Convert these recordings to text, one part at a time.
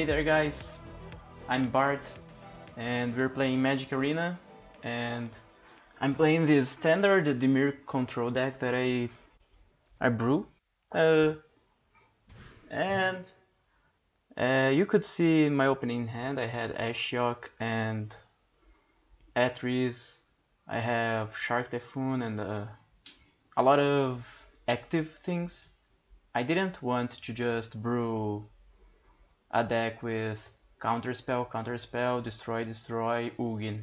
there guys, I'm Bart and we're playing Magic Arena and I'm playing this standard Dimir Control deck that I brew and you could see in my opening hand I had Ashiok and Atris, I have Shark Typhoon and a lot of active things. I didn't want to just brew a deck with counterspell, destroy, Ugin.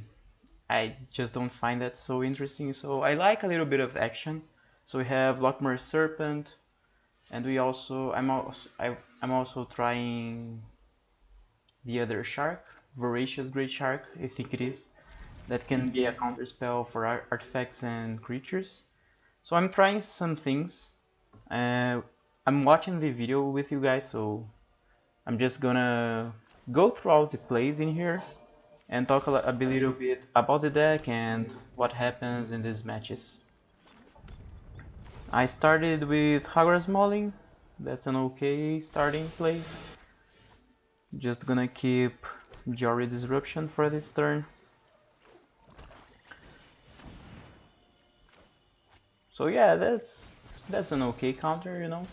I just don't find that so interesting, so I like a little bit of action. So we have Lochmere Serpent, and I'm also trying the other shark, Voracious Great Shark, I think it is, that can be a counterspell for artifacts and creatures. So I'm trying some things. I'm watching the video with you guys, so I'm just gonna go through all the plays in here and talk a little bit about the deck and what happens in these matches. I started with Hagra Mauling. That's an okay starting play. Just gonna keep Jwari Disruption for this turn. So yeah, that's an okay counter, you know.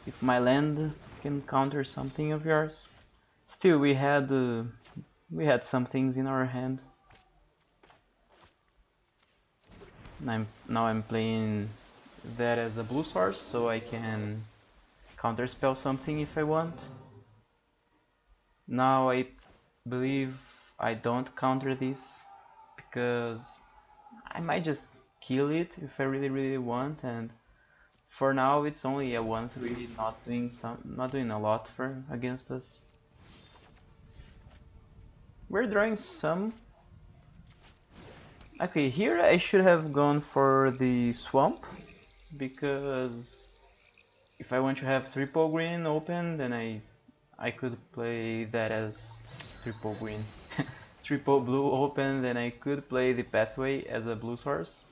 If my land can counter something of yours. Still, we had some things in our hand. Now I'm playing that as a blue source, so I can counterspell something if I want. Now I believe I don't counter this because I might just kill it if I really want, and for now it's only a 1/3, not doing a lot for against us. We're drawing some. Okay, here I should have gone for the swamp, because if I want to have triple green open, then I could play that as triple green. Triple blue open, then I could play the pathway as a blue source.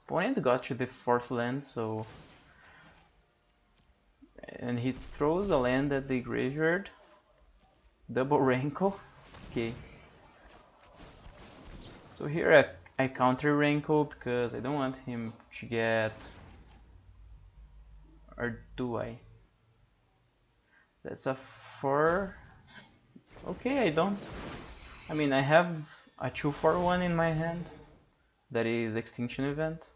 Opponent got to the 4th land, so... and he throws a land at the graveyard. Double Rankle. Okay. So here I counter Rankle because I don't want him to get... or do I? That's a 4. Okay, I don't. I mean, I have a 2/4/1 in my hand. That is Extinction Event.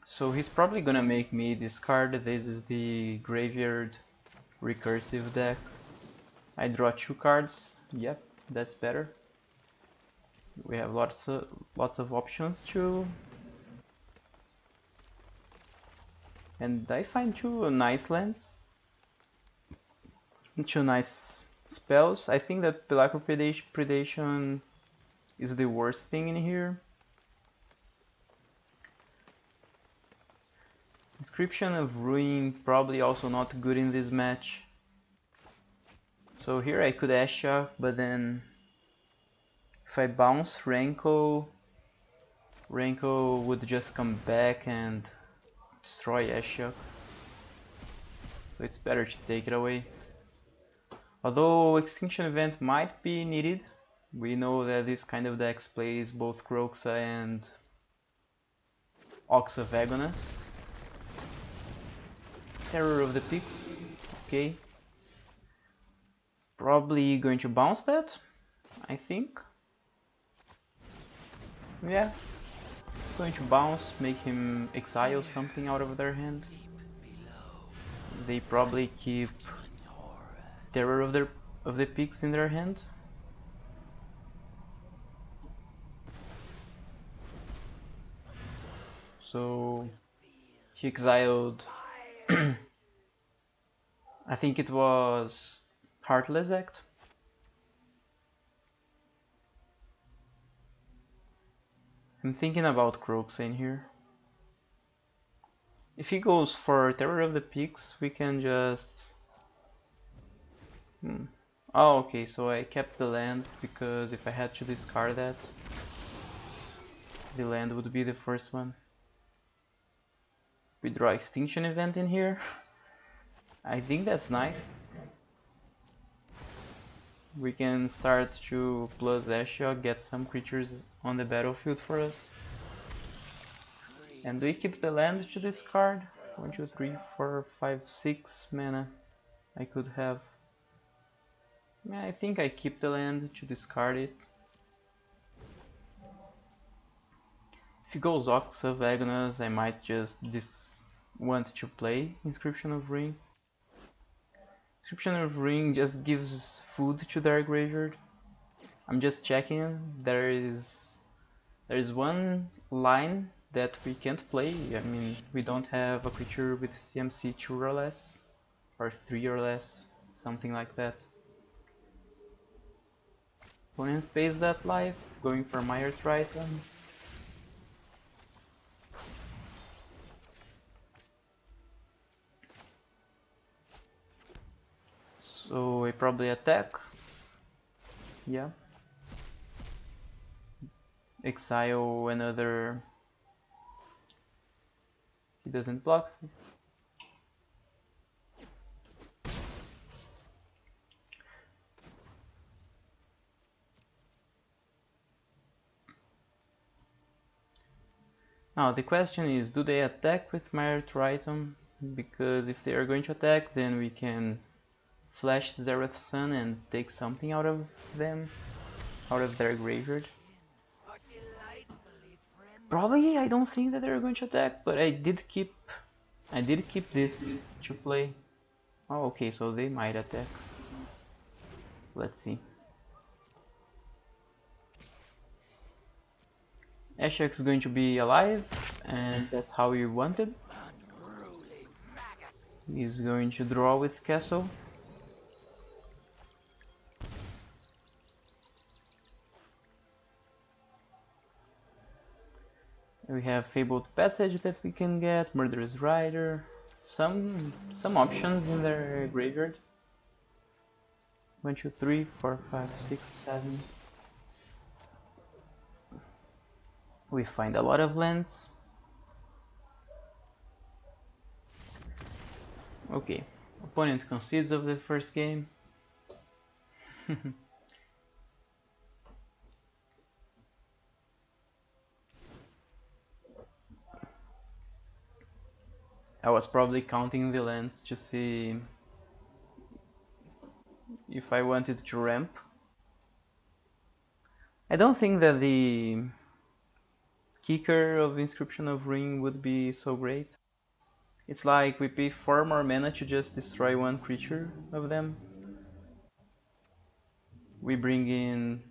So he's probably gonna make me discard. This is the graveyard recursive deck. I draw 2 cards. Yep, that's better. We have lots of options too. And I find 2 nice lands. 2 nice spells. I think that Pelakka Predation is the worst thing in here. Inscription of Ruin probably also not good in this match. So here I could Ashiok, but then if I bounce Rankle would just come back and destroy Ashiok. So it's better to take it away. Although Extinction Event might be needed, we know that this kind of decks plays both Kroxa and Ox of Agonas. Terror of the Peaks, okay. Probably going to bounce that, I think. Yeah, going to bounce, make him exile something out of their hand. They probably keep Terror of the Peaks in their hand. So he exiled I think it was Heartless Act. I'm thinking about Kroxa in here. If he goes for Terror of the Peaks, we can just... Oh, okay, so I kept the land because if I had to discard that, the land would be the first one. We draw Extinction Event in here. I think that's nice. We can start to plus Ashiok, get some creatures on the battlefield for us. And we keep the land to discard. 1, 2, 3, 4, 5, 6 mana. I could have. Yeah, I think I keep the land to discard it. If he goes Ox of Agnes, I might just want to play Inscription of Ring. Inscription of Ring just gives food to their graveyard. I'm just checking. There is one line that we can't play. I mean, we don't have a creature with CMC 2 or less, or 3 or less, something like that. Opponent pays that life, going for Mire Triton. So I probably attack. Yeah. Exile another. He doesn't block. Now the question is, do they attack with Mire Triton? Because if they are going to attack, then we can flash Zerath Sun and take something out of them, out of their graveyard. Probably I don't think that they're going to attack, but I did keep this to play. Oh, okay, so they might attack. Let's see. Ashiok is going to be alive, and that's how we wanted. He's going to draw with Castle. We have Fabled Passage that we can get, Murderous Rider, some options in their graveyard. 1, 2, 3, 4, 5, 6, 7. We find a lot of lands. Okay, opponent concedes of the first game. I was probably counting the lands to see if I wanted to ramp. I don't think that the kicker of Inscription of Ring would be so great. It's like we pay 4 more mana to just destroy one creature of them. We bring in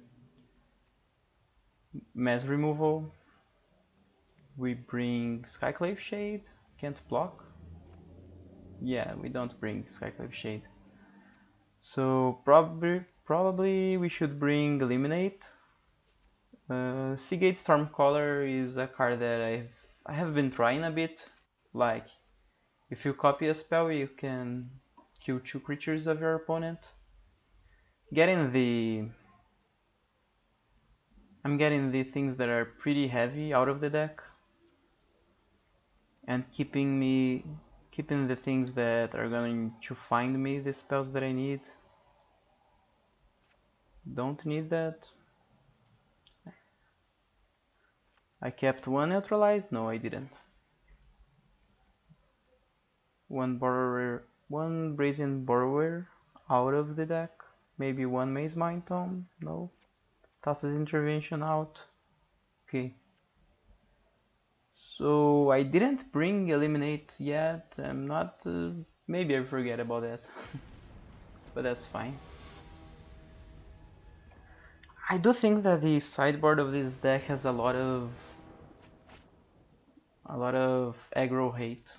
Mass Removal. We bring Skyclave Shade. Can't block. Yeah, we don't bring Skyclave Shade. So probably we should bring Eliminate. Seagate Stormcaller is a card that I have been trying a bit. Like, if you copy a spell, you can kill 2 creatures of your opponent. I'm getting the things that are pretty heavy out of the deck, and keeping the things that are going to find me the spells that I need. Don't need that. I kept 1 Neutralize? No, I didn't. 1 Borrower, 1 Brazen Borrower out of the deck. Maybe 1 Maze Mind Tome? No. Thassa's Intervention out. Okay. So I didn't bring Eliminate yet. I'm not. Maybe I forget about that. But that's fine. I do think that the sideboard of this deck has a lot of aggro hate.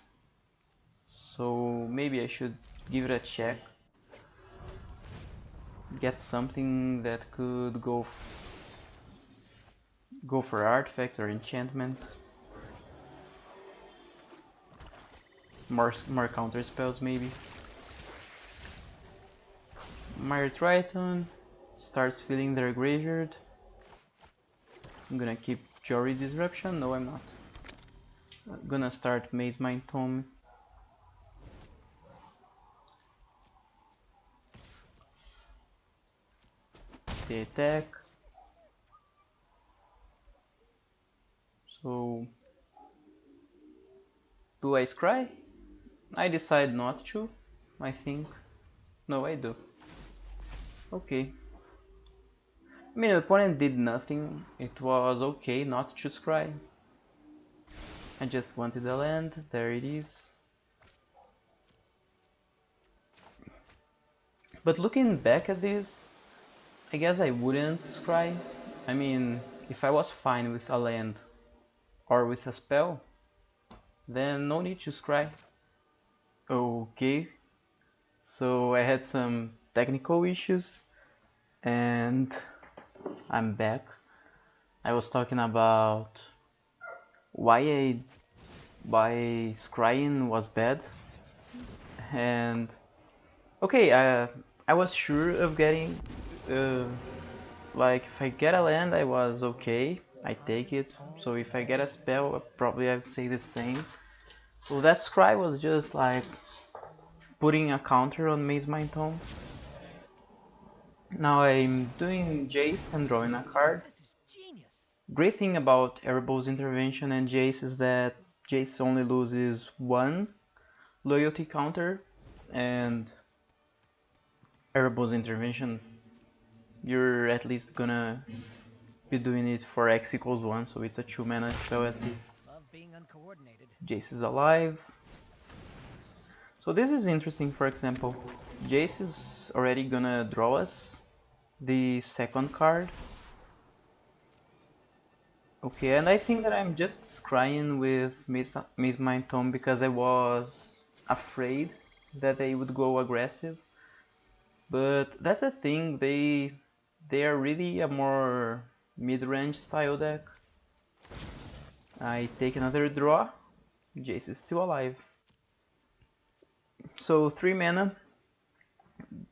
So maybe I should give it a check. Get something that could go for artifacts or enchantments. More counter spells maybe. Mire Triton starts filling their graveyard. I'm gonna keep Jwari Disruption. No, I'm not. I'm gonna start Maze Mind Tome. The attack. So do I scry? I decide not to, I think. No, I do. Okay. I mean, the opponent did nothing. It was okay not to scry. I just wanted a land. There it is. But looking back at this, I guess I wouldn't scry. I mean, if I was fine with a land or with a spell, then no need to scry. Okay, so I had some technical issues and I'm back. I was talking about why scrying was bad, and okay, I was sure of getting like if I get a land I was okay, I take it. So if I get a spell probably I'd say the same. So that scry was just like putting a counter on Maze Mind Tome. Now I'm doing Jace and drawing a card. Great thing about Erebos Intervention and Jace is that Jace only loses one loyalty counter, and Erebos Intervention you're at least gonna be doing it for X equals 1, so it's a 2 mana spell at least. Jace is alive. So this is interesting, for example. Jace is already gonna draw us the second card. Okay, and I think that I'm just scrying with Maze Mind Tome because I was afraid that they would go aggressive. But that's the thing, they are really a more mid-range style deck. I take another draw, Jace is still alive. So 3 mana,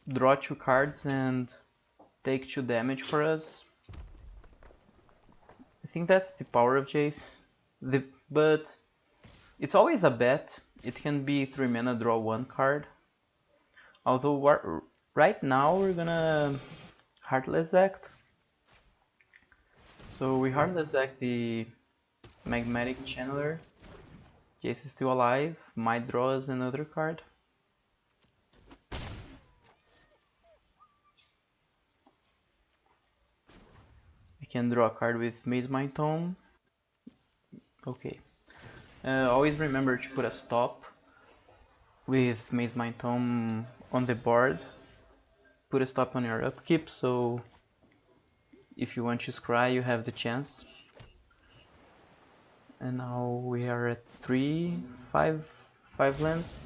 draw 2 cards and take 2 damage for us. I think that's the power of Jace. But it's always a bet. It can be 3 mana, draw 1 card. Although right now we're gonna Heartless Act. So we Heartless Act the Magmatic Channeler. Jace is still alive, might draw us another card. I can draw a card with Maze Mind Tome. Okay. Always remember to put a stop with Maze Mind Tome on the board. Put a stop on your upkeep, so if you want to scry you have the chance. And now we are at 5 lands.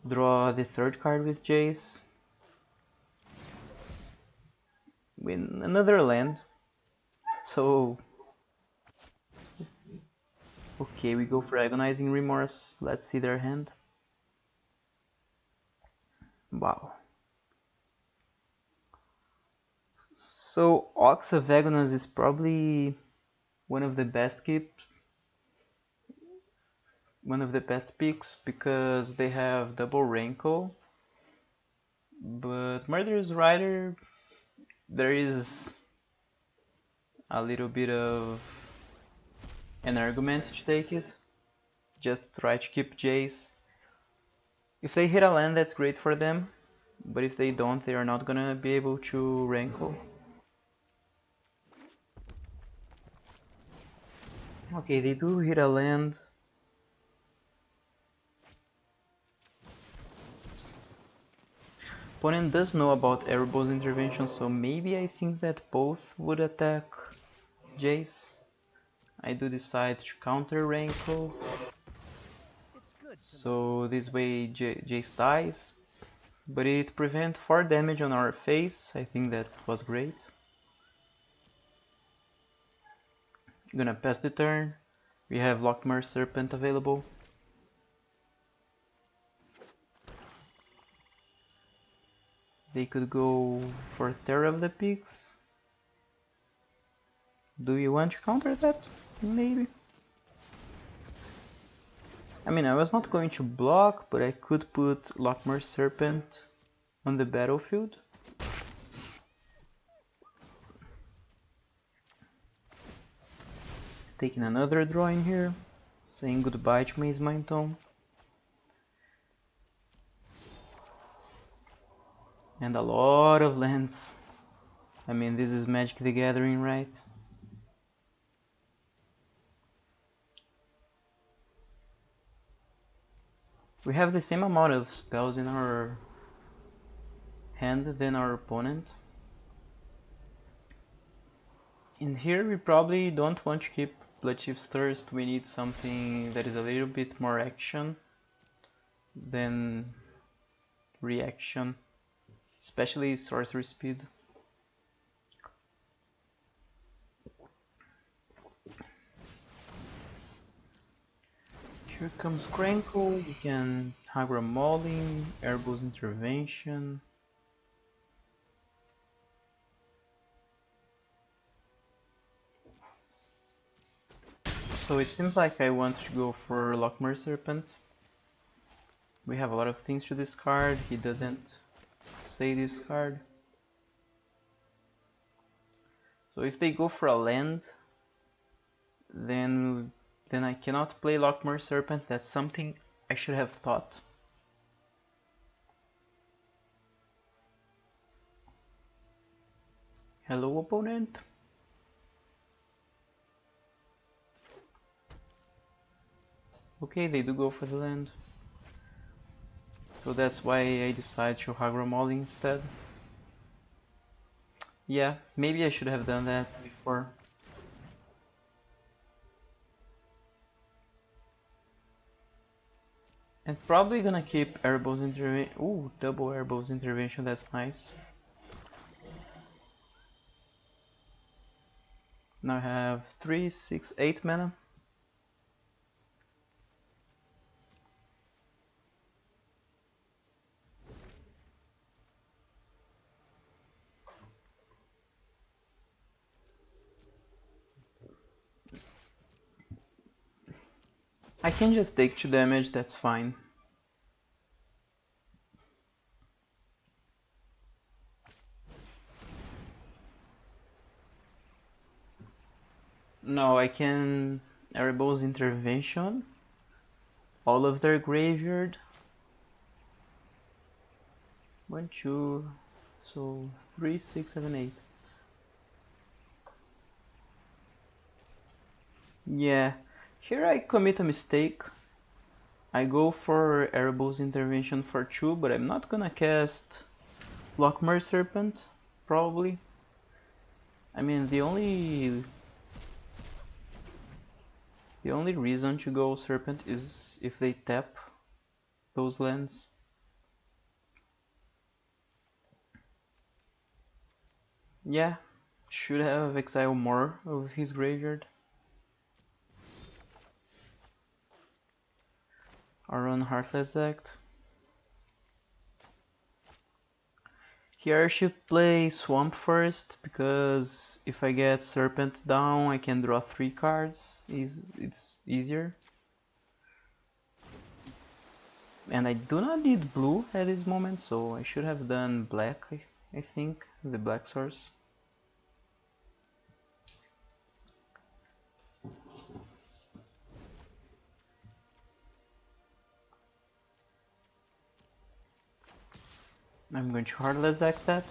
Draw the third card with Jace. Win another land. So okay, we go for Agonizing Remorse. Let's see their hand. Wow. So Ox of Agonas is probably one of the best picks because they have double Raincoat. But Murderous Rider, there is a little bit of an argument to take it. Just try to keep Jace. If they hit a land, that's great for them. But if they don't, they are not gonna be able to Raincoat. Okay, they do hit a land. Opponent does know about Erebos Intervention, so maybe I think that both would attack Jace. I do decide to counter Raincoat. So this way Jace dies. But it prevents 4 damage on our face. I think that was great. Gonna pass the turn. We have Lochmere Serpent available. They could go for Terror of the Peaks. Do you want to counter that? Maybe. I mean, I was not going to block, but I could put Lochmere Serpent on the battlefield. Taking another draw in here, saying goodbye to Maze Mind Tome. And a lot of lands. I mean, this is Magic the Gathering, right? We have the same amount of spells in our hand than our opponent. In here we probably don't want to keep Bloodchief's Thirst. We need something that is a little bit more action than reaction, especially sorcery speed. Here comes Crankle, we can Hagra Mauling, Airbo's Intervention. So it seems like I want to go for Lochmere Serpent. We have a lot of things to discard, he doesn't say discard. So if they go for a land, then I cannot play Lochmere Serpent. That's something I should have thought. Hello, opponent. Okay, they do go for the land. So that's why I decided to Hagra Mauling instead. Yeah, maybe I should have done that before. And probably gonna keep Airbo's Intervention. Ooh, double Airbo's Intervention, that's nice. Now I have 3, 6, 8 mana. I can just take 2 damage, that's fine. No, I can Airbo's Intervention, all of their graveyard. 1, 2, so 3, 6, 7, 8. Yeah, here I commit a mistake. I go for Airbo's Intervention for 2, but I'm not gonna cast Lochmere Serpent, probably. I mean, the only reason to go Serpent is if they tap those lands. Yeah, should have exiled more of his graveyard. Or run Heartless Act. Here I should play Swamp first, because if I get Serpent down I can draw 3 cards, it's easier. And I do not need blue at this moment, so I should have done black, I think, the black source. I'm going to Heartless Act that.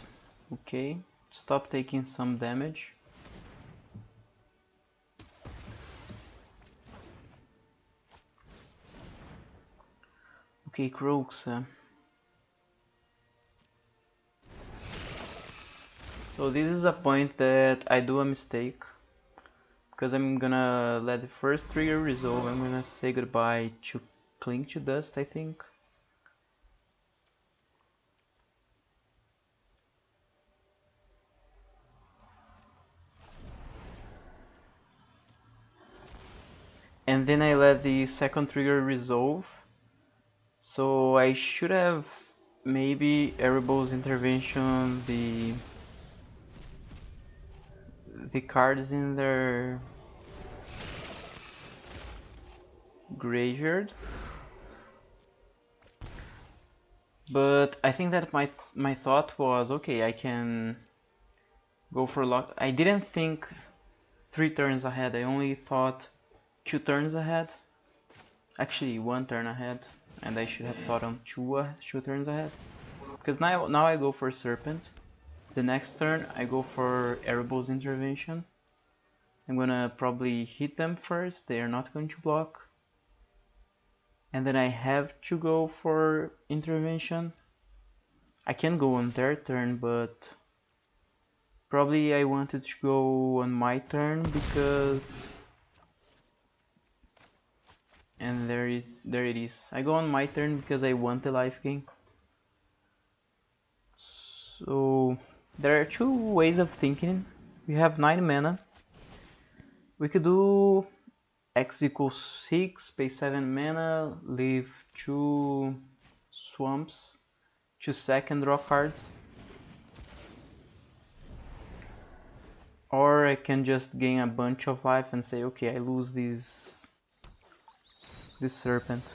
Okay, stop taking some damage. Okay, Crooks. So this is a point that I do a mistake, because I'm gonna let the first trigger resolve. I'm gonna say goodbye to Cling to Dust, I think. And then I let the second trigger resolve. So I should have maybe Erebos Intervention the cards in their graveyard. But I think that my thought was, okay, I can go for lock. I didn't think 3 turns ahead. I only thought 2 turns ahead. Actually, 1 turn ahead, and I should have thought on 2 turns ahead. Because now I go for Serpent. The next turn I go for Erebos Intervention. I'm gonna probably hit them first. They are not going to block. And then I have to go for Intervention. I can go on their turn, but probably I wanted to go on my turn because... And there it is. I go on my turn because I want the life gain. So there are 2 ways of thinking. We have 9 mana. We could do X equals 6, pay 7 mana, leave 2 swamps to sack and draw cards. Or I can just gain a bunch of life and say, okay, I lose this serpent.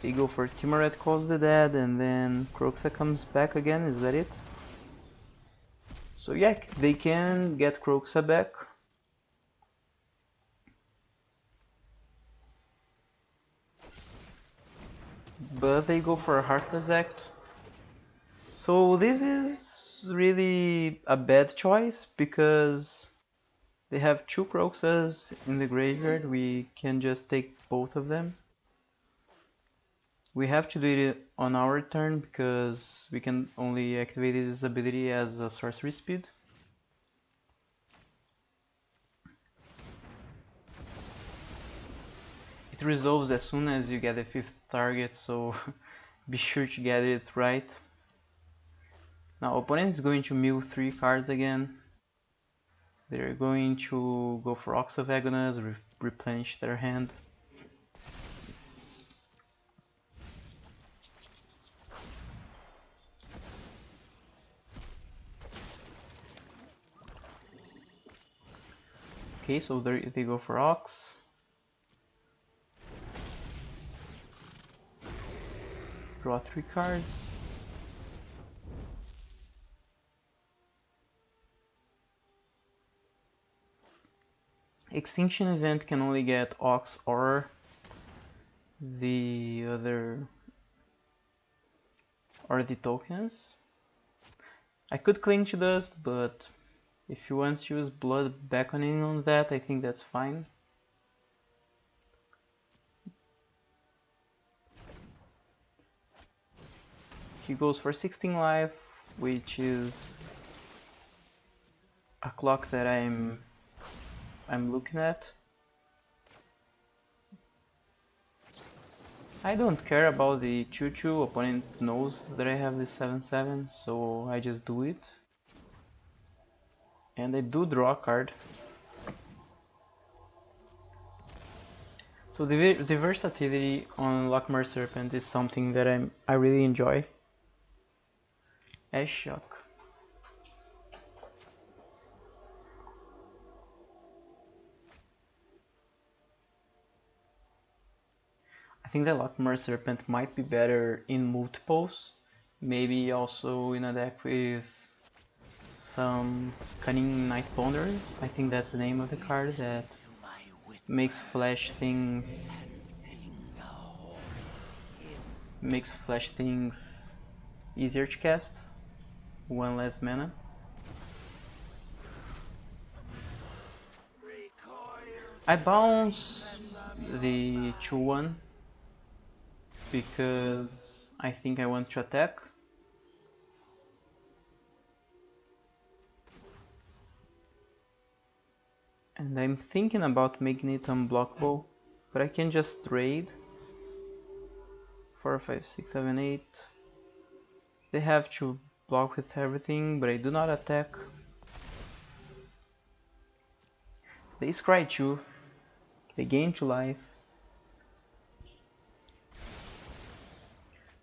They go for Timoret Calls the Dead, and then Kroxa comes back again, is that it? So yeah, they can get Kroxa back. But they go for a Heartless Act. So this is really a bad choice, because they have 2 Kroxas in the graveyard. We can just take both of them. We have to do it on our turn because we can only activate this ability as a sorcery speed. It resolves as soon as you get the 5th target, so be sure to get it right. Now opponent is going to mill 3 cards again. They're going to go for Ox of Agonas, replenish their hand. Okay, so they go for Ox. Draw 3 cards. Extinction Event can only get Ox or the other, or the tokens. I could cling to Dust, but if you want to use Blood Beckoning on that, I think that's fine. He goes for 16 life, which is a clock that I'm looking at. I don't care about the 2/2, opponent knows that I have this 7/7, so I just do it. And I do draw a card. So the versatility on Lochmere Serpent is something that I really enjoy. As Shock. I think that Lochmere Serpent might be better in multiples, maybe also in a deck with some Cunning Night Ponder. I think that's the name of the card that makes flash things easier to cast, 1 less mana. I bounce the 2/1 because I think I want to attack. And I'm thinking about making it unblockable, but I can just trade. 4, 5, 6, 7, 8. They have to block with everything, but I do not attack. They scry 2. They gain 2 life.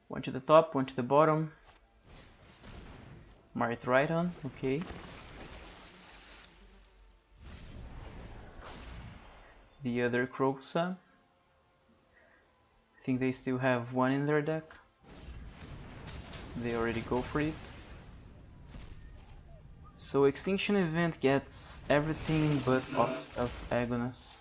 1 to the top, 1 to the bottom. Mark right on, okay. the other Kroxa. I think they still have one in their deck. They already go for it. So Extinction Event gets everything but Ox of Agonus.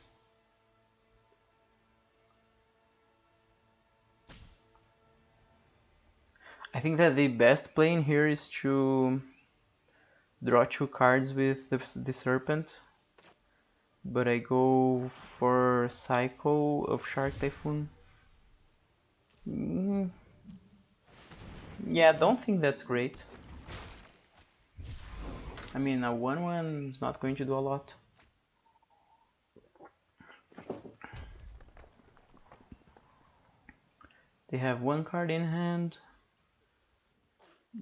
I think that the best play in here is to draw 2 cards with the Serpent, but I go for Cycle of Shark Typhoon. Yeah, don't think that's great. I mean, a 1/1 is not going to do a lot. They have 1 card in hand.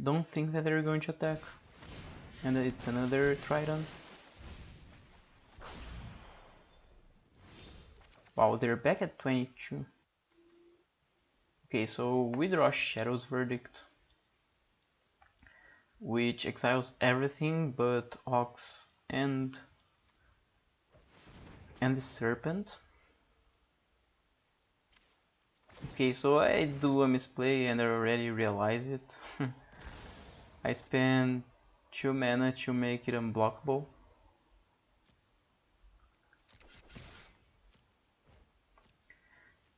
Don't think that they're going to attack. And it's another Trident. Wow, they're back at 22. Okay, so we draw Shadow's Verdict, which exiles everything but Ox and the Serpent. Okay, so I do a misplay and I already realize it. I spend 2 mana to make it unblockable.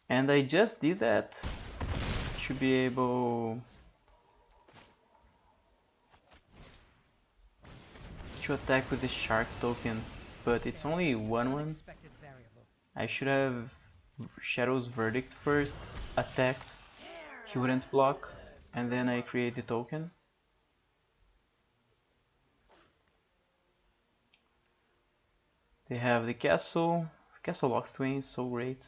And I just did that to be able to attack with the Shark token, but it's only 1/1. I should have Shadow's Verdict first, attacked, he wouldn't block, and then I create the token. They have the Castle Lock Twain is so great.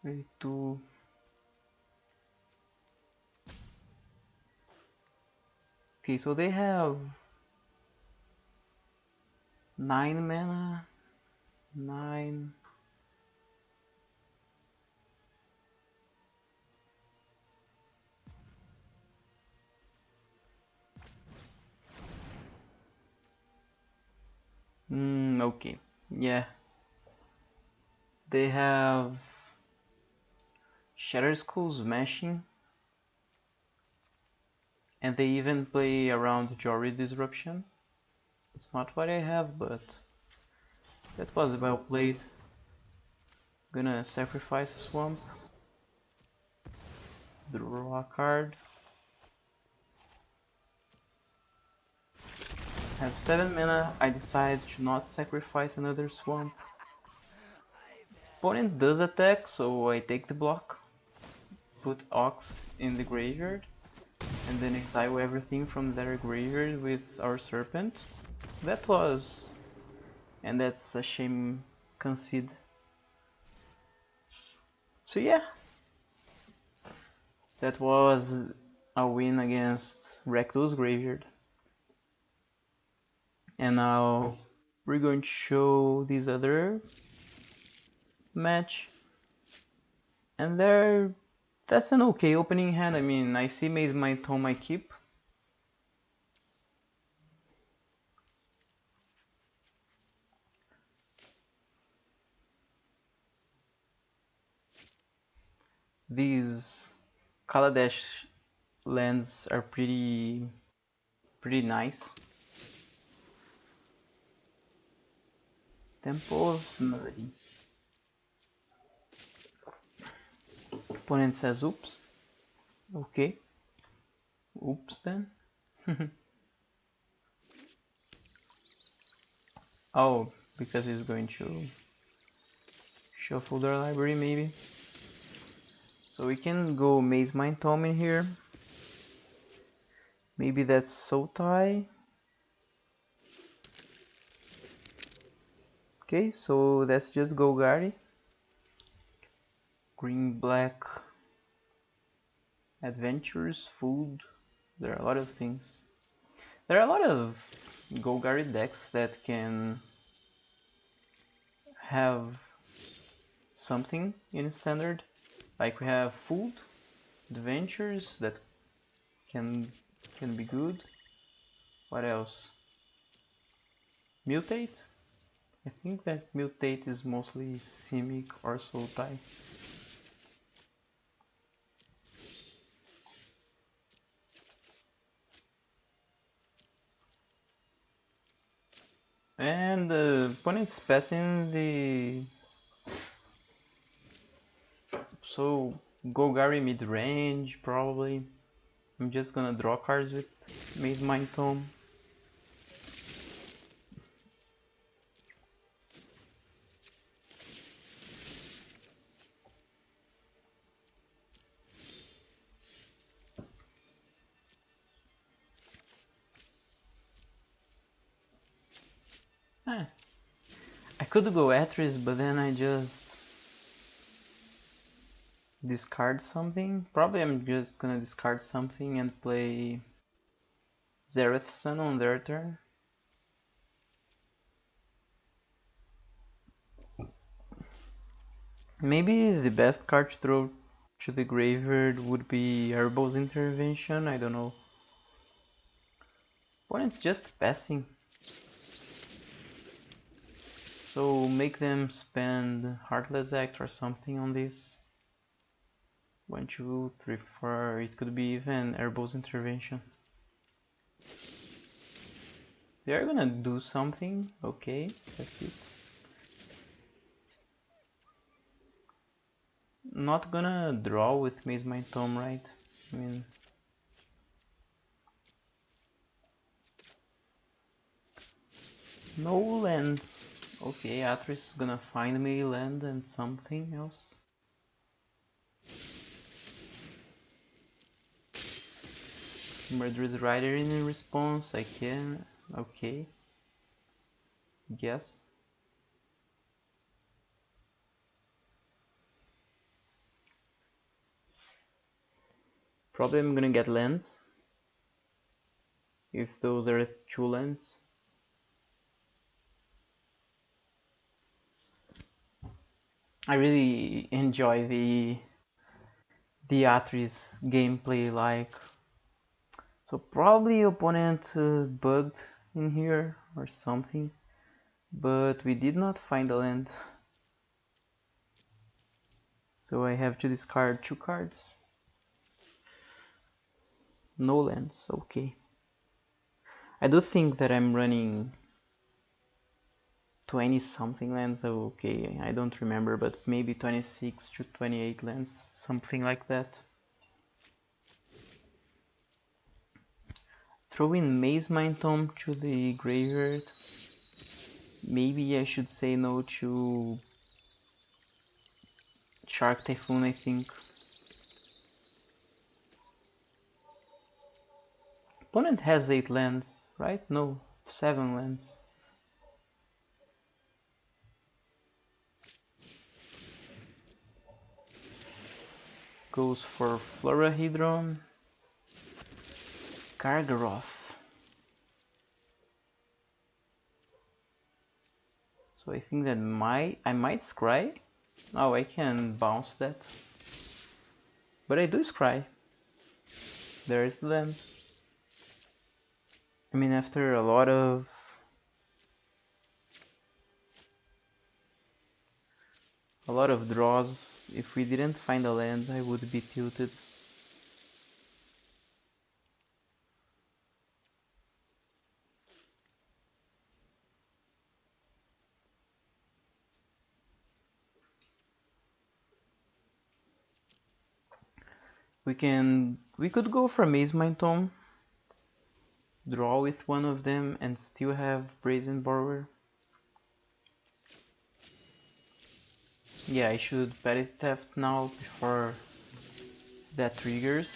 Ready to... Okay, so they have 9 mana. 9. Okay, yeah. They have Shatter Skull Smashing, and they even play around Jwari Disruption. It's not what I have, but that was well played. Gonna sacrifice a swamp, draw a card. Have 7 mana, I decide to not sacrifice another swamp. Opponent does attack, so I take the block, put Ox in the graveyard, and then exile everything from their graveyard with our Serpent. That was... and that's a shame concede. So yeah, that was a win against Rakdos Graveyard. And now we're going to show this other match. And that's an okay opening hand. I mean, I see Maze Mind Tome I keep. These Kaladesh lands are pretty nice. Temple of Deceit. Opponent says oops. Okay. Oops then. Oh, because he's going to shuffle their library maybe. So we can go Maze Mind Tome in here. Maybe that's Sotai. Okay, so let's just go Gary. Green, black, adventures, food. There are a lot of things. There are a lot of Golgari decks that can have something in standard. Like we have food, adventures that can be good. What else? Mutate? I think that mutate is mostly Simic or Sultai. And when it's passing the... So Golgari mid-range probably. I'm just gonna draw cards with Maze Mind Tome. I could go Atris, but then I just discard something. Probably I'm just gonna discard something and play Zereth Sun on their turn. Maybe the best card to throw to the graveyard would be Herbal's Intervention, I don't know. Opponent's just passing. So make them spend Heartless Act or something on this. 1, 2, 3, 4, it could be even Herbal's Intervention. They are gonna do something, okay, that's it. Not gonna draw with Maze Mind Tome, right? I mean... No lands. Okay, Atris is gonna find me land and something else. Murderous Rider in response, I can... Okay. Guess. Probably I'm gonna get lands. If those are 2 lands. I really enjoy the Atris gameplay, like... So probably opponent bugged in here or something. But we did not find a land. So I have to discard 2 cards. No lands, okay. I do think that I'm running 20 something lands, okay, I don't remember, but maybe 26 to 28 lands, something like that. Throw in Maze Mind Tome to the graveyard. Maybe I should say no to Shark Typhoon, I think. Opponent has 8 lands, right? No, 7 lands. Goes for Florahedron. Gargaroth. So I think that I might scry. Oh, I can bounce that. But I do scry. There is the land. I mean, after a lot of draws, if we didn't find a land, I would be tilted. We could go for Maze Mind Tome, draw with one of them, and still have Brazen Borrower. Yeah, I should Petty Theft now before that triggers.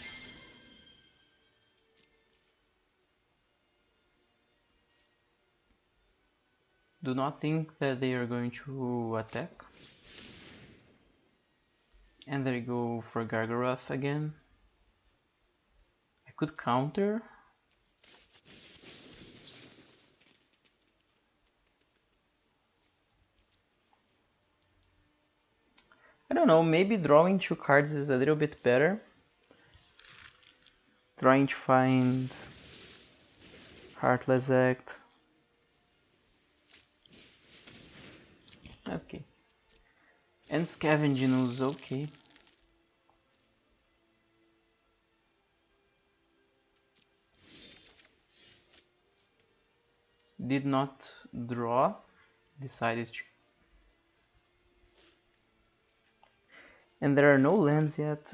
Do not think that they are going to attack. And they go for Gargaroth again. I could counter. don't know, maybe drawing 2 cards is a little bit better. Trying to find Heartless Act. Okay. And Scavenging was okay. Did not draw. Decided to. And there are no lands yet.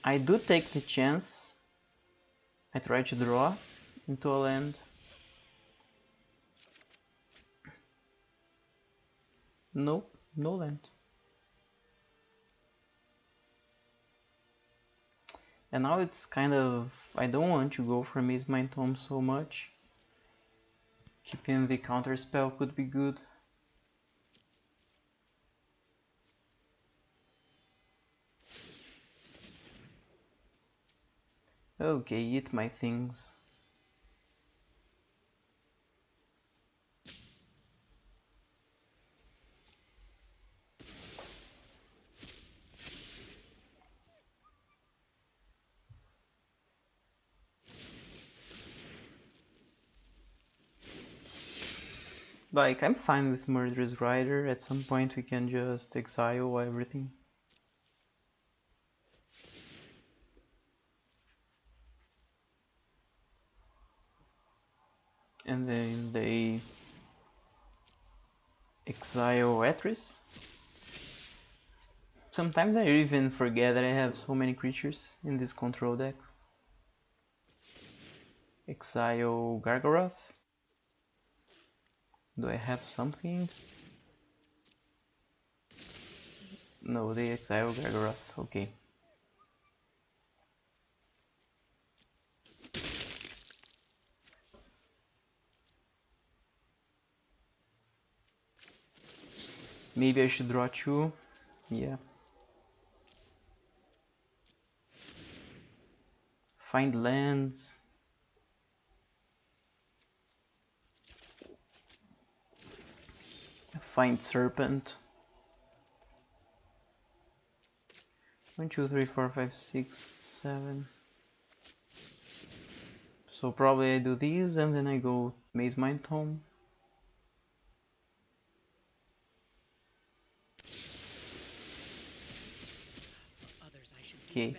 I do take the chance. I try to draw into a land. Nope, no land. And now it's kind of... I don't want to go for Maze Mind Tome so much. Keeping the counter spell could be good. Okay, eat my things. Like, I'm fine with Murderous Rider. At some point we can just exile everything. And then they exile Atris. Sometimes I even forget that I have so many creatures in this control deck. Exile Gargaroth. Do I have some things? No, they exile Gargaroth. Okay. Maybe I should draw 2. Yeah. Find lands. Find Serpent. 1, 2, 3, 4, 5, 6, 7. So probably I do these and then I go Maze Mind Tome. Okay.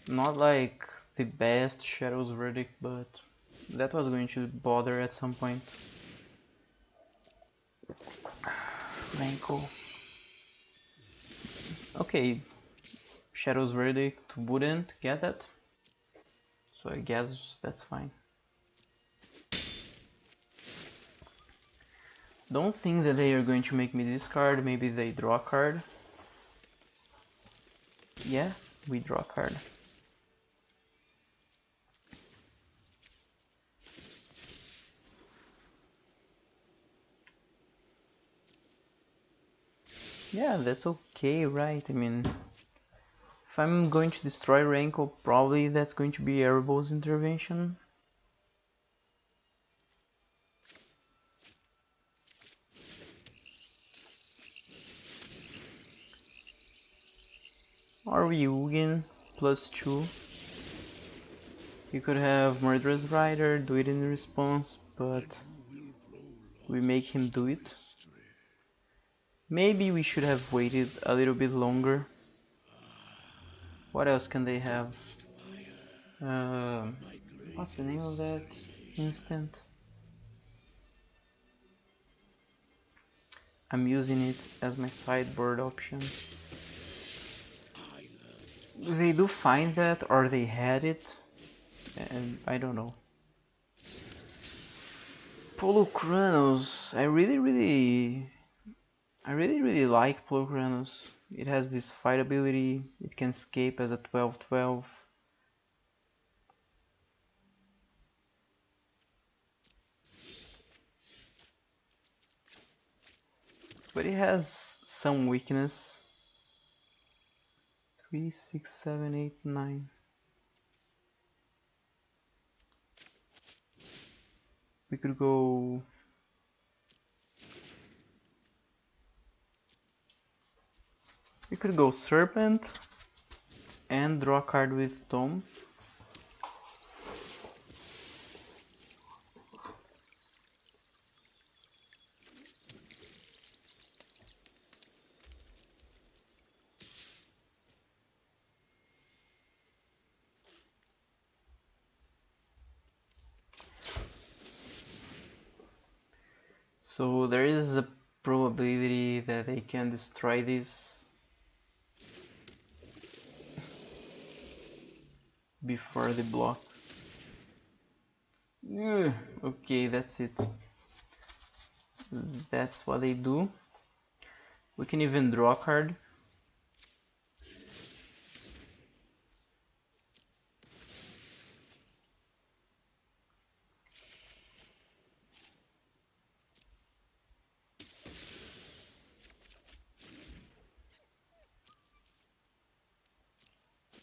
Not like the best Shadow's Verdict, but that was going to bother at some point. Rankle. Okay, Shadow's Verdict wouldn't get it, so I guess that's fine. Don't think that they are going to make me discard, maybe they draw a card. Yeah, we draw a card. Yeah, that's okay, right? I mean, if I'm going to destroy Rankle, probably that's going to be Erebos intervention. Or Ugin +2. You could have Murderous Rider, do it in response, but we make him do it. Maybe we should have waited a little bit longer. What else can they have? What's the name of that instant? I'm using it as my sideboard option. They do find that, or they had it, and I don't know. Polukranos, I really like Polukranos. It has this fight ability, it can escape as a 12/12. But it has some weakness. 3, 6, 7, 8, 9. We could go... We could go Serpent and draw a card with Tome. So there is a probability that they can destroy this before the blocks. Okay, that's it. That's what they do. We can even draw a card.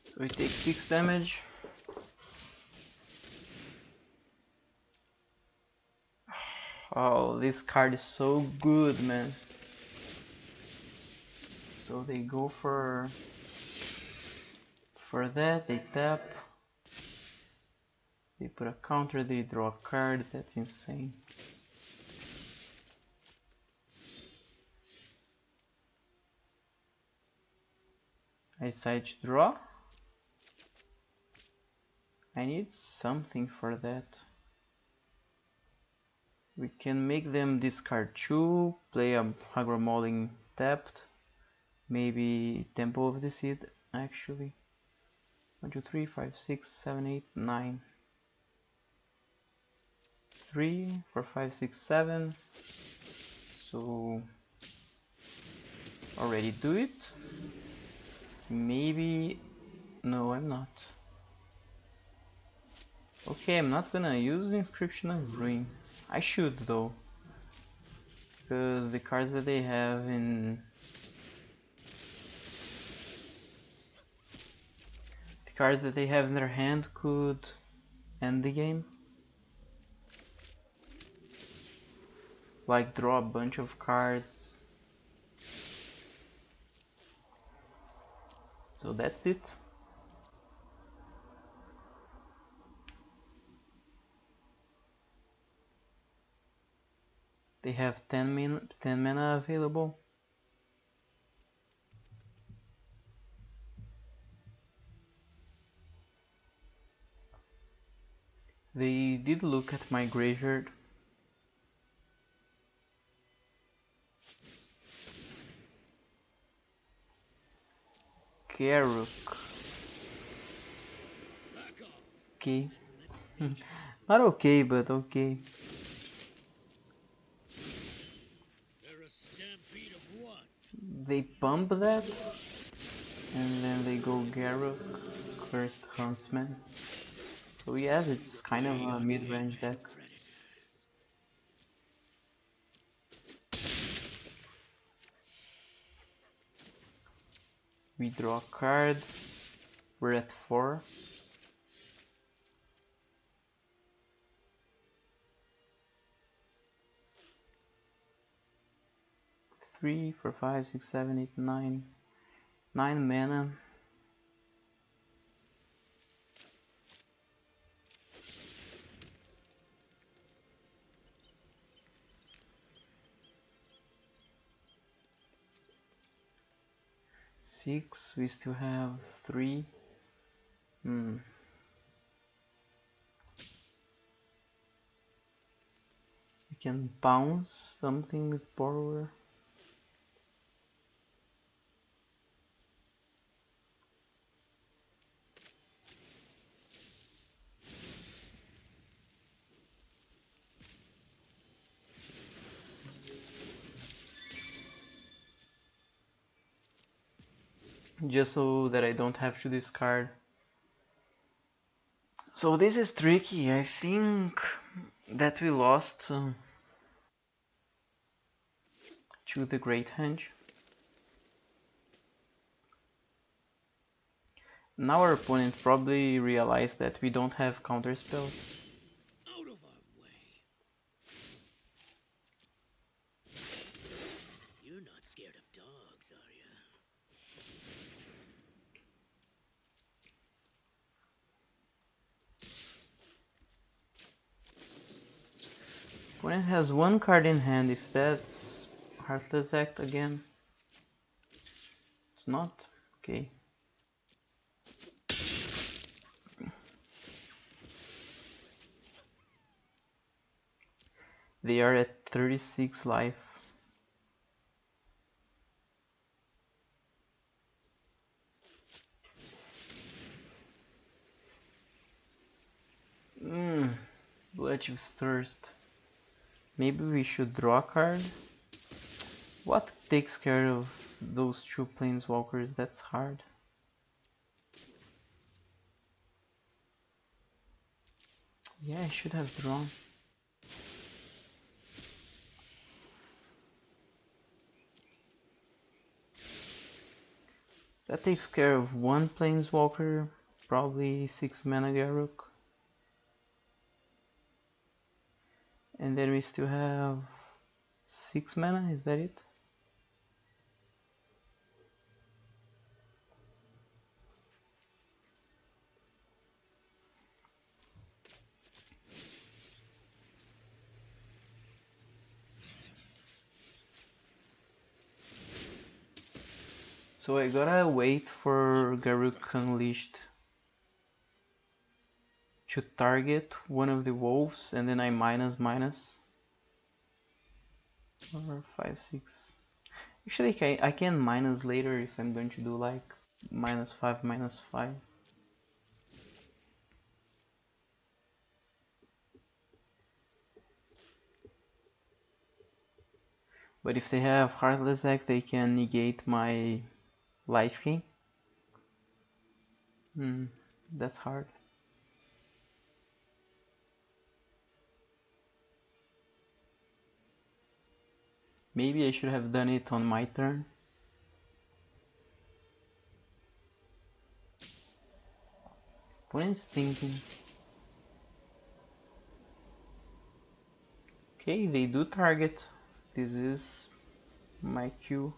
So we take 6 damage. Oh, this card is so good, man. So they go for that, they tap. They put a counter, they draw a card, that's insane. I decide to draw. I need something for that. We can make them discard 2, play a Hagra Mauling tapped, maybe Temple of Deceit actually. 1, 2, 3, 5, 6, 7, 8, 9. 3, 4, 5, 6, 7. So already do it. Maybe... no, I'm not. Okay, I'm not gonna use Inscription of Ruin. I should though, because the cards that they have in... the cards that they have in their hand could end the game. Like draw a bunch of cards. So that's it. They have 10 mana available. They did look at my graveyard. Karuk. Okay. Not okay, but okay. They pump that, and then they go Garruk, Cursed Huntsman. So yes, it's kind of a mid-range deck. We draw a card, we're at 4. Three, 4, 5, 6, 7, 8, 9. 9 mana. Six, we still have 3. We can bounce something with Borrower. Just so that I don't have to discard. So this is tricky. I think that we lost to the Great Henge. Now our opponent probably realized that we don't have counter spells. Out of our way. Scared of dogs, are ya? Opponent has one card in hand. If that's Heartless Act again. It's not? Okay. They are at 36 life. Bloodchief's Thirst. Maybe we should draw a card? What takes care of those two planeswalkers? That's hard. Yeah, I should have drawn. That takes care of one planeswalker, probably 6 mana Garruk. And then we still have 6 mana, is that it? So I gotta wait for Garruk Unleashed to target one of the wolves and then I minus. Or 5, 6. Actually, I can minus later if I'm going to do like -5, -5. But if they have Heartless Act, they can negate my life gain. That's hard. Maybe I should have done it on my turn. Opponent's thinking. Okay, they do target. This is my cue.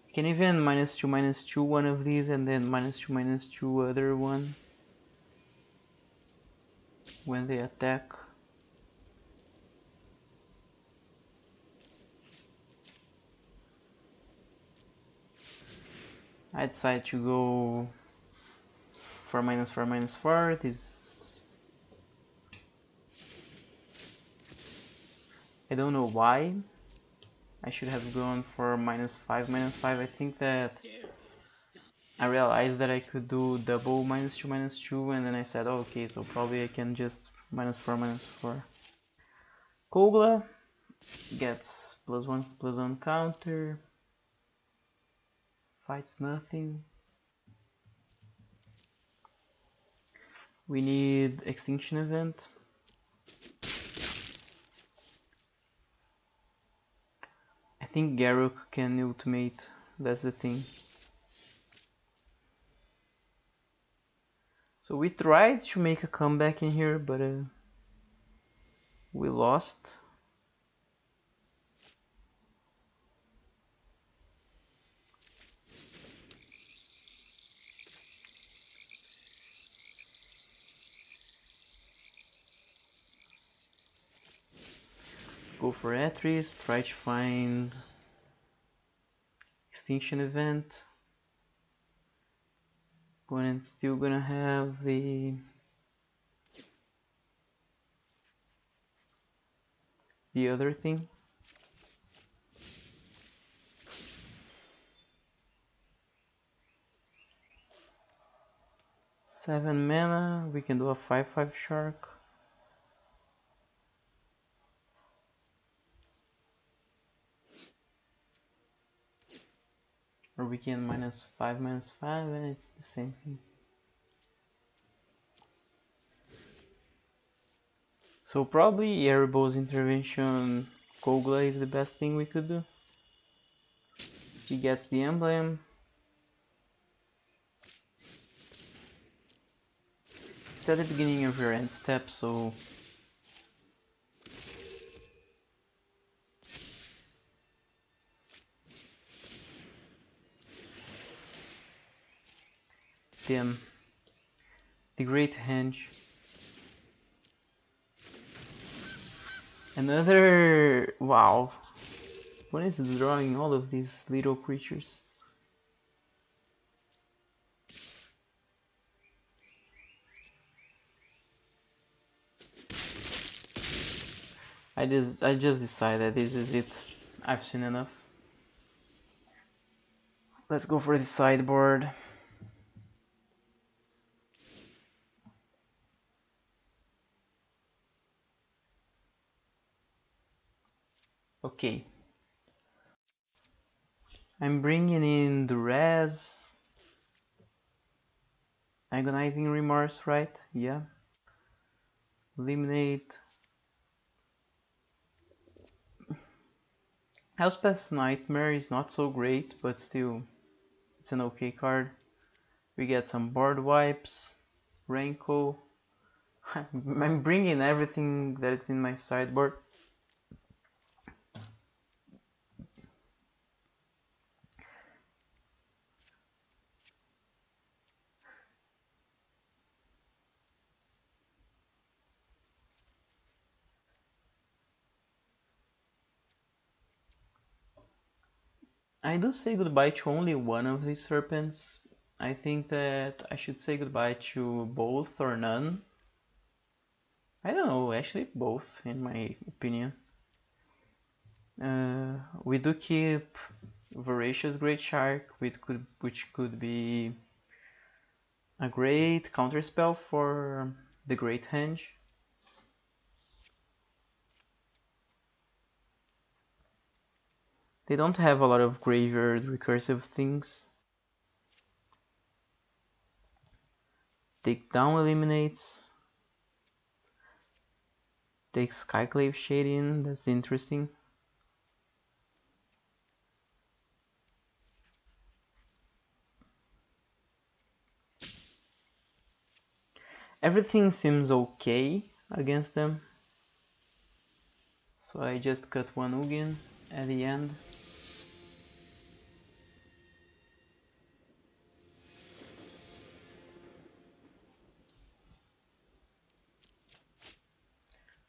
I can even -2/-2 one of these and then -2/-2 other one when they attack. I decide to go for -4/-4. This I don't know why. I should have gone for -5/-5. I think that I realized that I could do double -2/-2 and then I said, oh, okay, so probably I can just -4/-4. Kogla gets +1/+1 counter. Fights nothing. We need Extinction Event. I think Garruk can ultimate, that's the thing. So we tried to make a comeback in here, but we lost. Go for Atris, try to find Extinction Event. Opponent's still gonna have the other thing. Seven mana, we can do a 5/5 Shark. Or we can -5/-5 and it's the same thing. So probably Erebos Intervention Kogla is the best thing we could do. He gets the emblem. It's at the beginning of your end step, so Damn. The Great Henge. Another... Wow. What is drawing all of these little creatures? I just decided this is it. I've seen enough. Let's go for the sideboard. Okay. I'm bringing in the res. Agonizing Remorse, right? Yeah. Eliminate. Elspeth's Nightmare is not so great, but still, it's an okay card. We get some board wipes, Raincoat. I'm bringing everything that is in my sideboard. I do say goodbye to only one of these serpents. I think that I should say goodbye to both or none. I don't know, actually both in my opinion. We do keep Voracious Great Shark, which could be a great counterspell for the Great Henge. They don't have a lot of graveyard recursive things. Take down eliminates. Take Skyclave Shade in, that's interesting. Everything seems okay against them. So I just cut one Ugin at the end.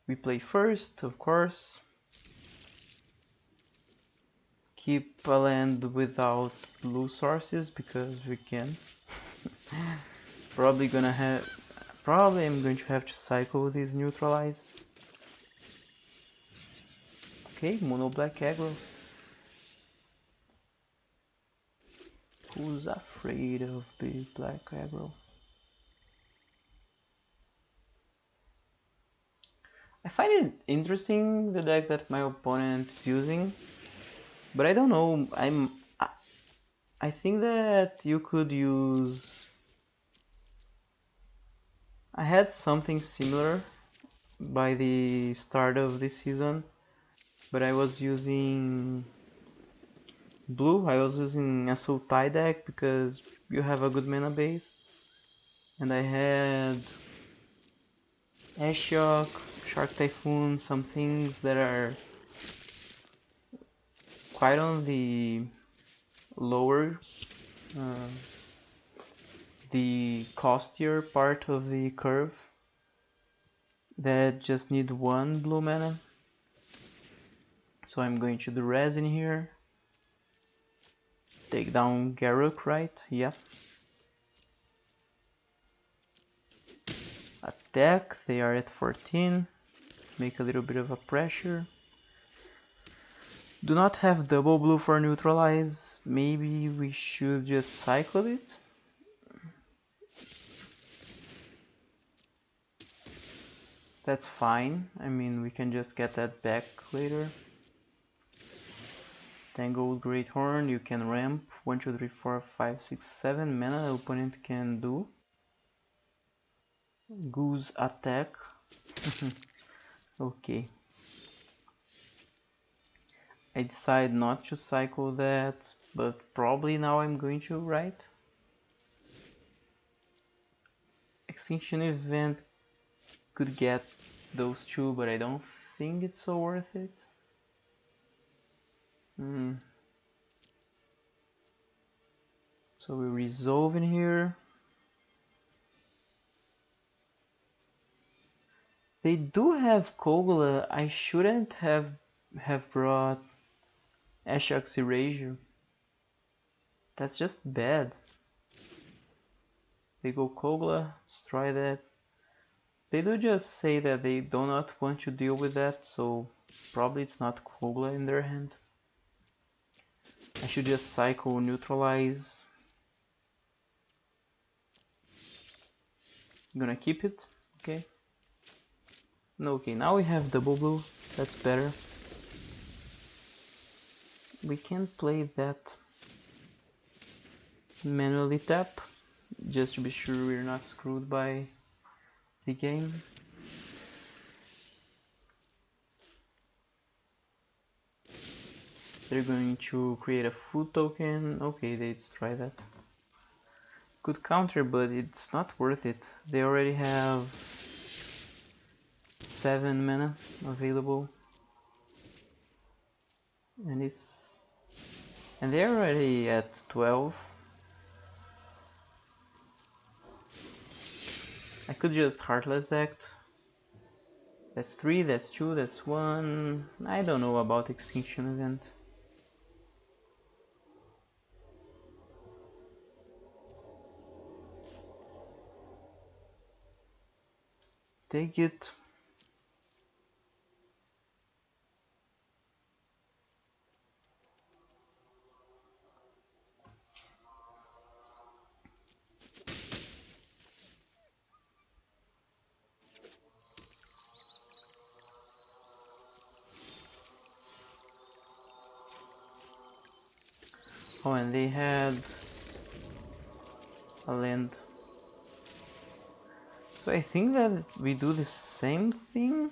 We play first, of course. Keep a land without blue sources because we can. Probably I'm going to have to cycle this Neutralize. Okay, mono black aggro. Who's afraid of the black aggro? I find it interesting the deck that my opponent is using, but I don't know. I think that you could use. I had something similar by the start of this season, but I was using blue. I was using a Sultai deck because you have a good mana base, and I had Ashiok, Shark Typhoon, some things that are quite on the lower, uh, the costier part of the curve that just need one blue mana. So I'm going to do res in here. Take down Garruk, right? Yep. Attack, they are at 14. Make a little bit of a pressure. Do not have double blue for neutralize. Maybe we should just cycle it. That's fine. I mean, we can just get that back later. Tangled Great Horn, you can ramp 1, 2, 3, 4, 5, 6, 7 mana the opponent can do. Goose attack. Okay. I decide not to cycle that, but probably now I'm going to, right? Extinction Event could get those two, but I don't think it's so worth it. So we resolve in here. They do have Kogla. I shouldn't have brought Ashok's Erasure. That's just bad. They go Kogla, destroy that. They do just say that they do not want to deal with that, so probably it's not Kogla in their hand. I should just cycle Neutralize. I'm gonna keep it, okay. No, okay, now we have double blue, that's better. We can play that manually tap, just to be sure we're not screwed by the game. They're going to create a food token. Okay, they destroy that. Good counter, but it's not worth it. They already have 7 mana available. And they're already at 12. I could just Heartless Act. That's 3, that's 2, that's 1. I don't know about Extinction Event. Take it. Oh, and they had a land. So I think that we do the same thing.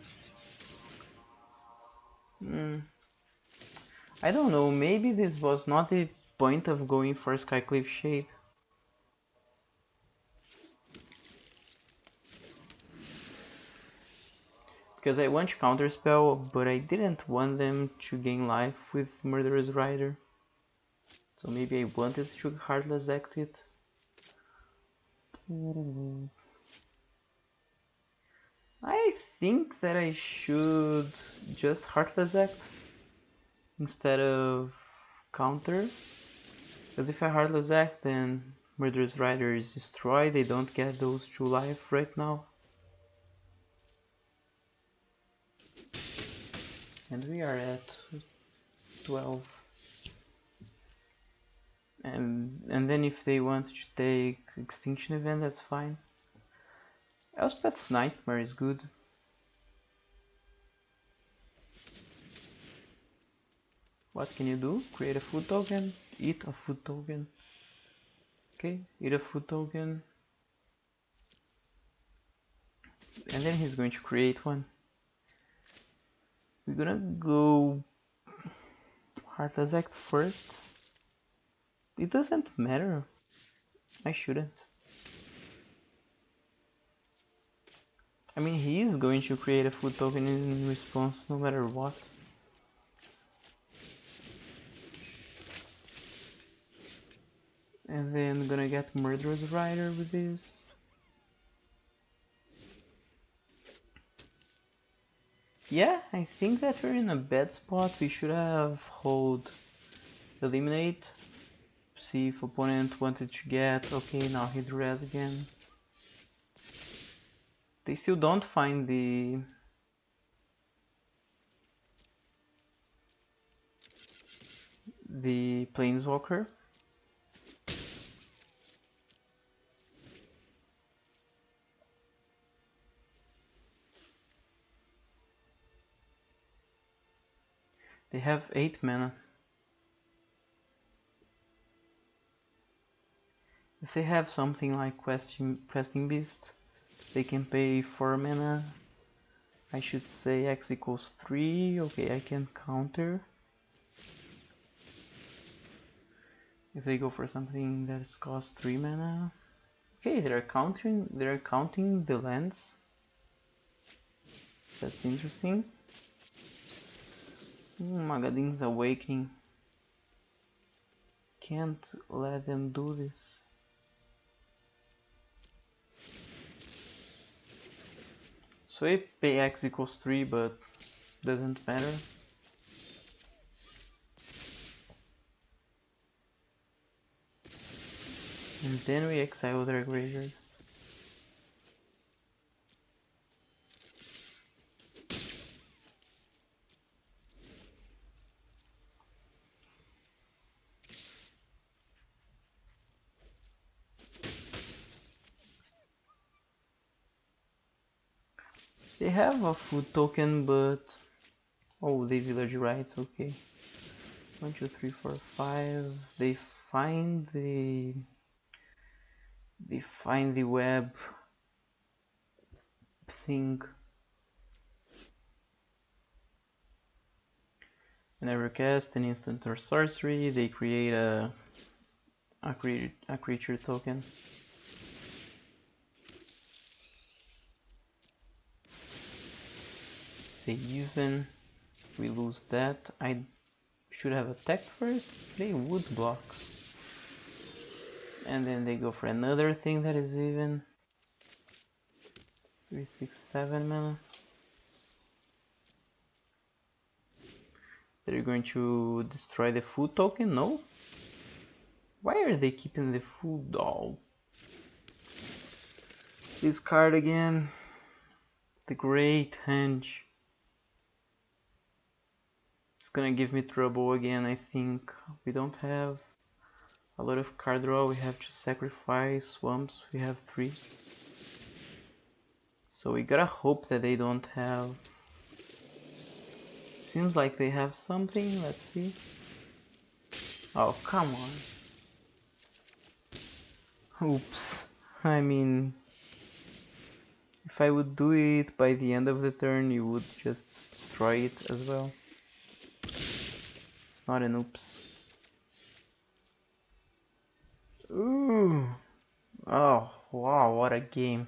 I don't know, maybe this was not the point of going for Skyclave Shade. Because I want to counterspell, but I didn't want them to gain life with Murderous Rider. So maybe I wanted to Heartless Act it. I think that I should just Heartless Act instead of counter. Because if I Heartless Act, then Murderous Rider is destroyed. They don't get those 2 life right now. And we are at 12. And then if they want to take Extinction Event, that's fine. Elspeth's Nightmare is good. What can you do? Create a food token, eat a food token. Okay, eat a food token. And then he's going to create one. We're gonna go Heartless Act first. It doesn't matter. I shouldn't. I mean, he is going to create a food token in response no matter what. And then gonna get Murderous Rider with this. Yeah, I think that we're in a bad spot. We should have hold Eliminate. See if opponent wanted to get. Okay, now he draws again. They still don't find the Planeswalker. They have 8 mana. If they have something like Questing Beast, they can pay 4 mana. I should say X equals 3. Okay, I can counter. If they go for something that's cost 3 mana. Okay, they're counting the lands. That's interesting. Magadin's Awakening. Can't let them do this. So if px equals 3, but doesn't matter. And then we exile their graveyard. They have a food token, but oh, they village rights. Okay. 1, 2, 3, 4, 5. Find the they find the web thing. Whenever cast an instant or sorcery, they create a creature token. Say even. We lose that. I should have attacked first. They would block. And then they go for another thing that is even. 3, 6, 7 mana. They're going to destroy the food token? No? Why are they keeping the food? Oh. This card again. The Great Henge. It's gonna give me trouble again, I think. We don't have a lot of card draw. We have to sacrifice swamps. We have 3. So we gotta hope that they don't have... Seems like they have something. Let's see. Oh, come on. Oops. I mean... If I would do it by the end of the turn, you would just destroy it as well. It's not an oops. Ooh. Oh, wow, what a game.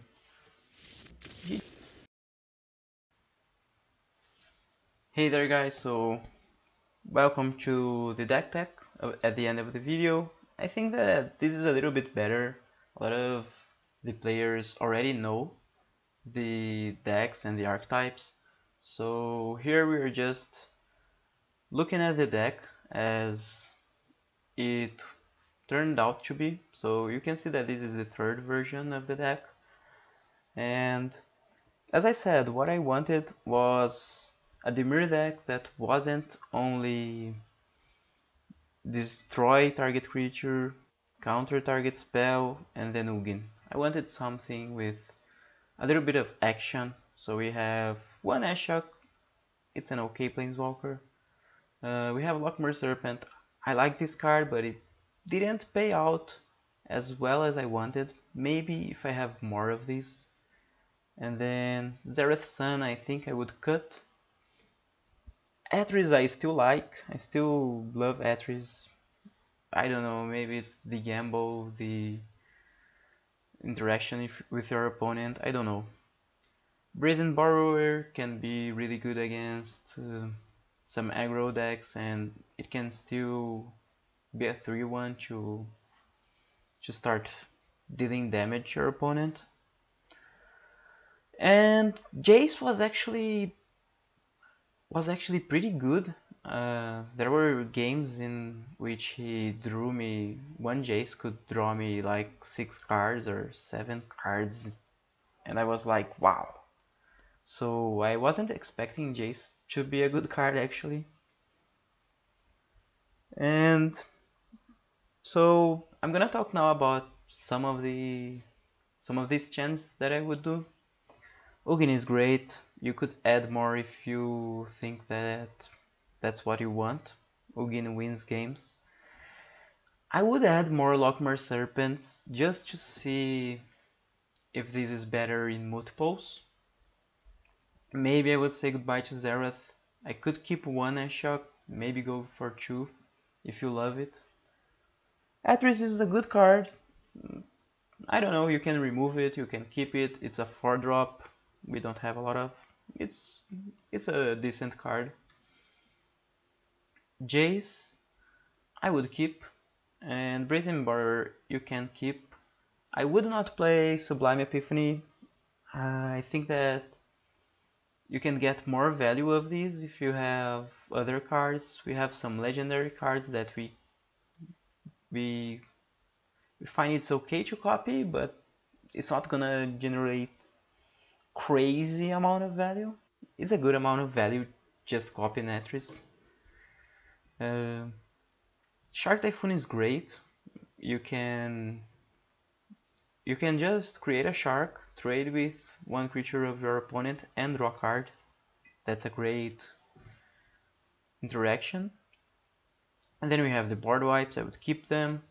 Hey there guys, so welcome to the deck tech at the end of the video. I think that this is a little bit better. A lot of the players already know the decks and the archetypes. So here we are just looking at the deck as it turned out to be. So you can see that this is the third version of the deck. And as I said, what I wanted was a Dimir deck that wasn't only destroy target creature, counter target spell, and then Ugin. I wanted something with a little bit of action. So we have one Ashok, it's an okay planeswalker. We have Lochmere Serpent. I like this card, but it didn't pay out as well as I wanted. Maybe if I have more of these. And then Zareth Sun, I think I would cut. Atris I still like. I still love Atris. I don't know, maybe it's the gamble, the interaction with your opponent, I don't know. Brazen Borrower can be really good against some aggro decks, and it can still be a 3-1 to start dealing damage to your opponent. And Jace was actually pretty good. There were games in which he drew me, one Jace could draw me like 6 cards or 7 cards, and I was like, wow. So I wasn't expecting Jace to be a good card actually. And so I'm gonna talk now about some of these chants that I would do. Ugin is great. You could add more if you think that that's what you want. Ugin wins games. I would add more Lochmere Serpents just to see if this is better in multiples. Maybe I would say goodbye to Zareth. I could keep one Ashok, maybe go for 2 if you love it. Atris is a good card. I don't know, you can remove it, you can keep it. It's a 4-drop. We don't have a lot of. It's a decent card. Jace, I would keep, and Brazen Borrower you can keep. I would not play Sublime Epiphany. I think that You can get more value of these if you have other cards. We have some legendary cards that we find it's okay to copy, but it's not gonna generate crazy amount of value. It's a good amount of value just copying Atris. Uh, Shark Typhoon is great. You can just create a shark, trade with one creature of your opponent, and draw a card. That's a great interaction. And then we have the board wipes. I would keep them.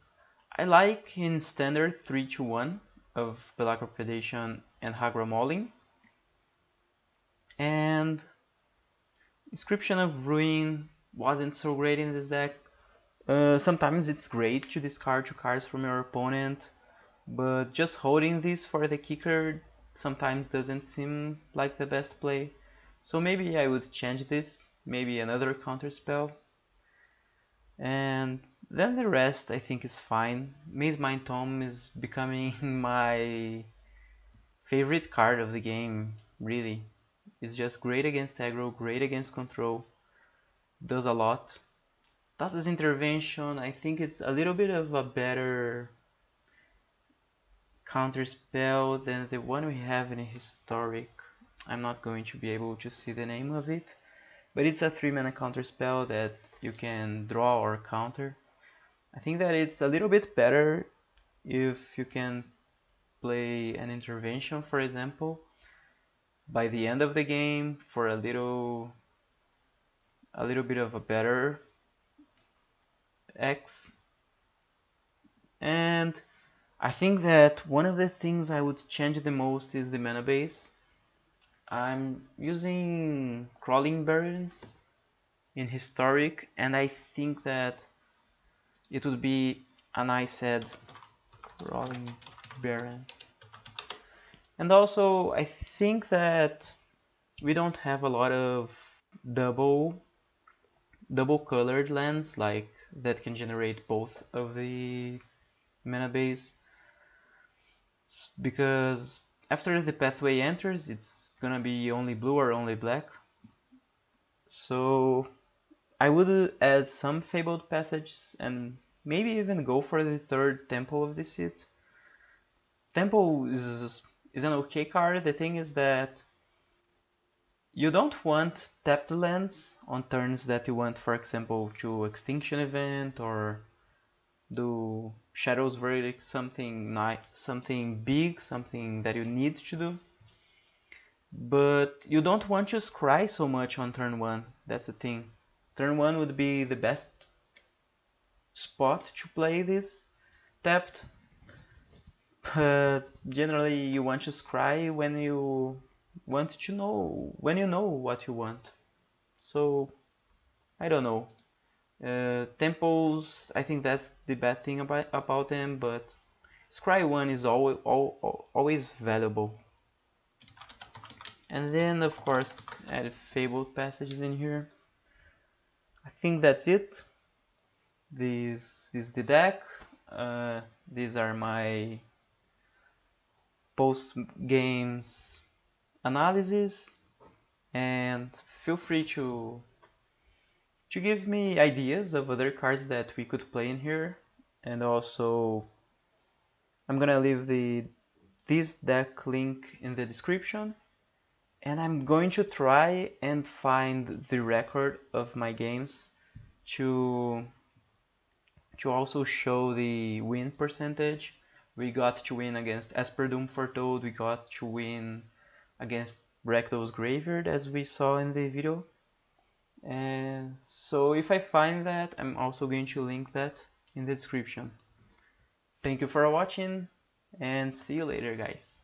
I like in standard 3-1 of Pelakka Predation and Hagra Mauling. And Inscription of Ruin wasn't so great in this deck. Sometimes it's great to discard 2 cards from your opponent, but just holding this for the kicker sometimes doesn't seem like the best play. So maybe I would change this, maybe another counter spell. And then the rest I think is fine. Maze Mind Tome is becoming my favorite card of the game, really. It's just great against aggro, great against control, does a lot. Thassa's Intervention, I think it's a little bit of a better counter spell than the one we have in Historic. I'm not going to be able to see the name of it, but it's a 3-mana counter spell that you can draw or counter. I think that it's a little bit better if you can play an intervention, for example, by the end of the game for a little bit of a better X. And I think that one of the things I would change the most is the mana base. I'm using Crawling Barrens in Historic, and I think that it would be a nice add, Crawling Barrens. And also, I think that we don't have a lot of double colored lands like that can generate both of the mana base, because after the pathway enters it's gonna be only blue or only black. So I would add some Fabled Passages and maybe even go for the third Temple of Deceit. Temple is an okay card. The thing is that you don't want tapped lands on turns that you want, for example, to Extinction Event or do Shadow's Verdict, something big, something that you need to do. But you don't want to scry so much on turn 1, that's the thing. Turn 1 would be the best spot to play this tapped. But generally you want to scry when you know what you want. So I don't know. Temples, I think that's the bad thing about them, but Scry 1 is always valuable. And then of course add Fabled Passages in here. I think that's it. This is the deck. These are my post games analysis, and feel free to give me ideas of other cards that we could play in here. And also I'm gonna leave this deck link in the description, and I'm going to try and find the record of my games to also show the win percentage. We got to win against Esper Doom Foretold, we got to win against Rakdos Graveyard as we saw in the video. And so if I find that, I'm also going to link that in the description. Thank you for watching, and see you later, guys.